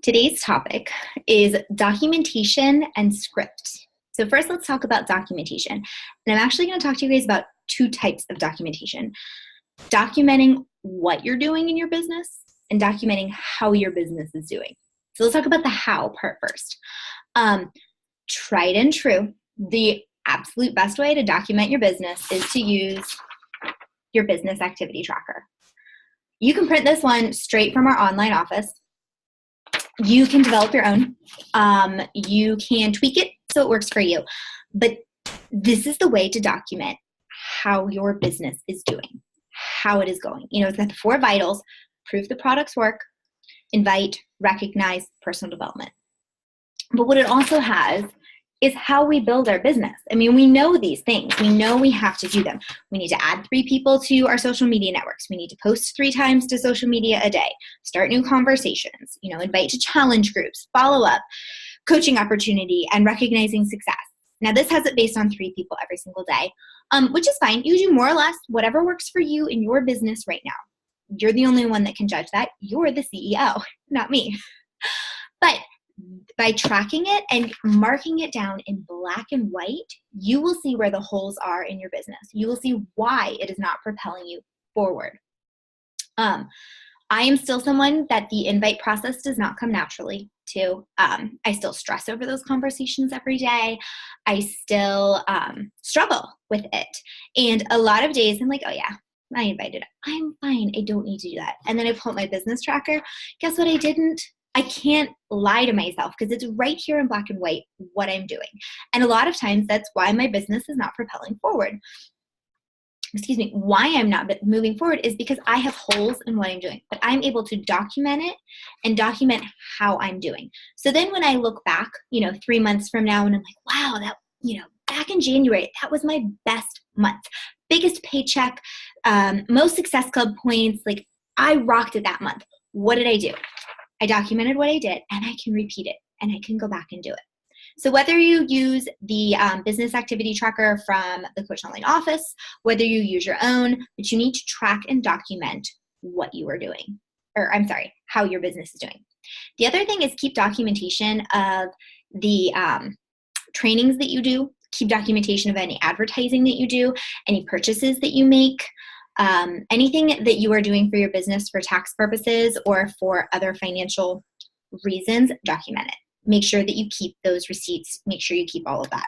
Today's topic is documentation and script. So first, let's talk about documentation. And I'm actually going to talk to you guys about two types of documentation. Documenting what you're doing in your business and documenting how your business is doing. So let's talk about the how part first. Tried and true, the absolute best way to document your business is to use your business activity tracker. You can print this one straight from our online office. You can develop your own. You can tweak it so it works for you. But this is the way to document how your business is doing, how it is going. You know, it's got the 4 vitals: prove the products work, invite, recognize, personal development. But what it also has is how we build our business. I mean, we know these things. We know we have to do them. We need to add 3 people to our social media networks. We need to post 3 times to social media a day, start new conversations, invite to challenge groups, follow up, coaching opportunity, and recognizing success. Now, this has it based on 3 people every single day, which is fine. You do more or less whatever works for you in your business right now. You're the only one that can judge that. You're the CEO, not me. But by tracking it and marking it down in black and white, you will see where the holes are in your business. You will see why it is not propelling you forward. I am still someone that the invite process does not come naturally to. I still stress over those conversations every day. I still struggle with it. And a lot of days I'm like, oh yeah, I invited. I'm fine. I don't need to do that. And then I pull up my business tracker. Guess what I didn't? I can't lie to myself because it's right here in black and white what I'm doing. And a lot of times that's why my business is not propelling forward. Why I'm not moving forward is because I have holes in what I'm doing, but I'm able to document it and document how I'm doing. So then when I look back, 3 months from now, and I'm like, wow, that, back in January, that was my best month, biggest paycheck, most Success Club points. Like, I rocked it that month. What did I do? I documented what I did, and I can repeat it, and I can go back and do it. So whether you use the business activity tracker from the Coach Online office, whether you use your own, but you need to track and document what you are doing, how your business is doing. The other thing is keep documentation of the trainings that you do, keep documentation of any advertising that you do, any purchases that you make, anything that you are doing for your business for tax purposes or for other financial reasons, document it. Make sure that you keep those receipts. Make sure you keep all of that.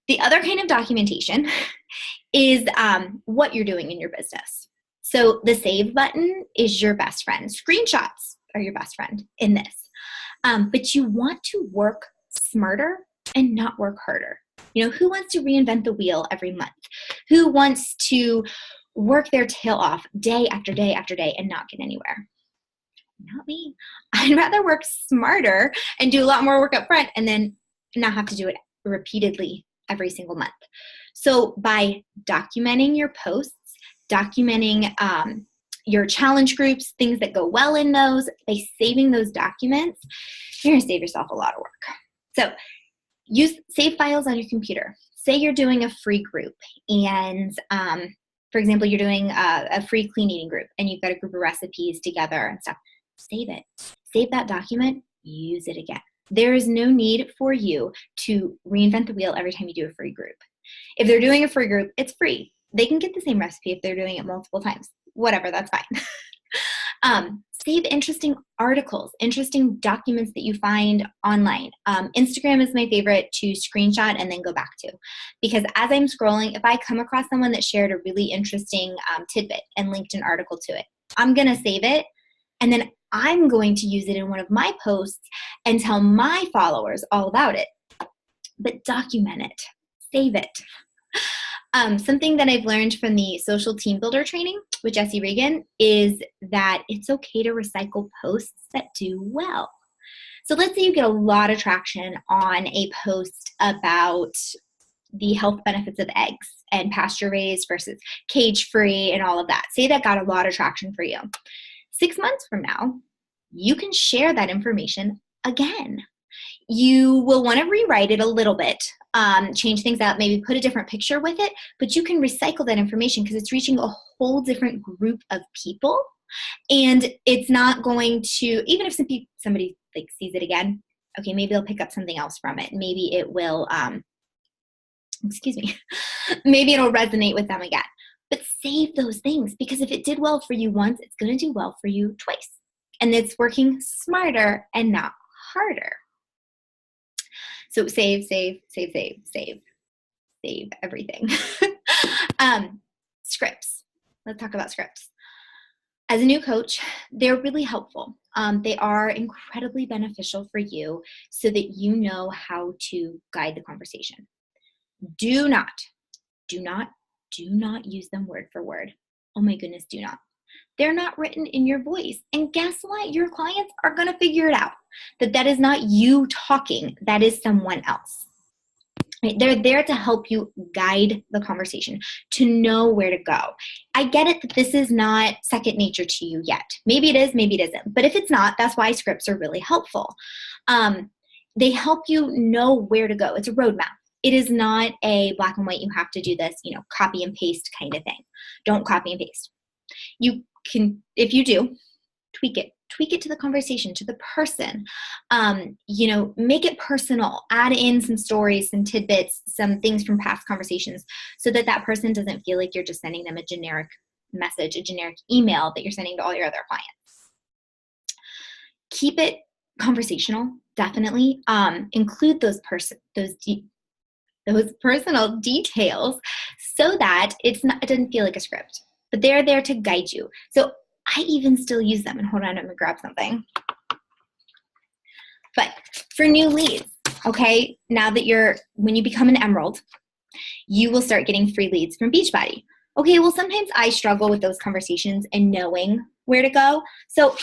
The other kind of documentation is what you're doing in your business. So the save button is your best friend. Screenshots are your best friend in this. But you want to work smarter and not work harder. Who wants to reinvent the wheel every month? Who wants to work their tail off day after day after day and not get anywhere? Not me. I'd rather work smarter and do a lot more work up front and then not have to do it repeatedly every single month. So by documenting your posts, documenting your challenge groups, things that go well in those, by saving those documents, you're going to save yourself a lot of work. So save files on your computer. Say you're doing a free group and, for example, you're doing a free clean eating group and you've got a group of recipes together and stuff. Save it. Save that document. Use it again. There is no need for you to reinvent the wheel every time you do a free group. If they're doing a free group, it's free. They can get the same recipe if they're doing it multiple times. Whatever, that's fine. Save interesting articles, interesting documents that you find online. Instagram is my favorite to screenshot and then go back to. Because as I'm scrolling, if I come across someone that shared a really interesting tidbit and linked an article to it, I'm going to save it. And then I'm going to use it in one of my posts and tell my followers all about it. But document it. Save it. Something that I've learned from the social team builder training with Jesse Regan is that it's okay to recycle posts that do well. So let's say you get a lot of traction on a post about the health benefits of eggs and pasture raised versus cage free and all of that. Say that got a lot of traction for you. 6 months from now, you can share that information again. You will want to rewrite it a little bit, change things out, maybe put a different picture with it, but you can recycle that information because it's reaching a whole different group of people And it's not going to, even if somebody like sees it again, okay, maybe they'll pick up something else from it. Maybe it will, excuse me, maybe it'll resonate with them again. But save those things, because if it did well for you once, it's going to do well for you twice. And it's working smarter and not harder. So save, save, save, save, save, save everything. Scripts. Let's talk about scripts. As a new coach, they're really helpful. They are incredibly beneficial for you so that you know how to guide the conversation. Do not use them word for word. Oh my goodness, do not. They're not written in your voice. And guess what? Your clients are going to figure it out. That is not you talking. That is someone else. Right? They're there to help you guide the conversation, to know where to go. I get it that this is not second nature to you yet. Maybe it is, maybe it isn't. But if it's not, that's why scripts are really helpful. They help you know where to go. It's a roadmap. It is not a black and white, you have to do this, copy and paste kind of thing. Don't copy and paste. You can, if you do, tweak it to the conversation, to the person. Make it personal. Add in some stories, some tidbits, some things from past conversations so that that person doesn't feel like you're just sending them a generic message, a generic email that you're sending to all your other clients. Keep it conversational, definitely. Include those personal details so that it doesn't feel like a script, but they're there to guide you. So I even still use them. And hold on, I'm gonna grab something. But for new leads, okay, now that when you become an Emerald, you will start getting free leads from Beachbody. Okay, well, sometimes I struggle with those conversations and knowing where to go. So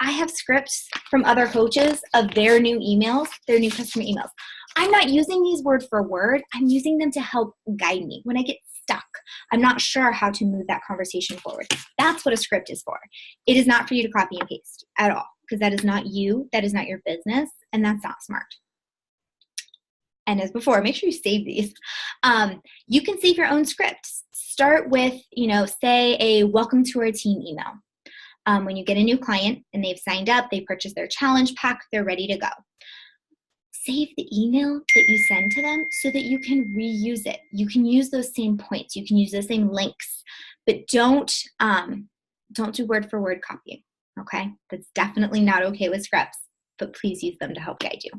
I have scripts from other coaches of their new emails, their new customer emails. I'm not using these word for word. I'm using them to help guide me. When I get stuck, I'm not sure how to move that conversation forward. That's what a script is for. It is not for you to copy and paste at all, because that is not you, that is not your business, and that's not smart. And as before, make sure you save these. You can save your own scripts. Start with, say a welcome to our team email. When you get a new client and they've signed up, they purchased their challenge pack, they're ready to go. Save the email that you send to them so that you can reuse it. You can use those same points. You can use those same links, but don't do word for word copying, okay? That's definitely not okay with scripts, but please use them to help guide you.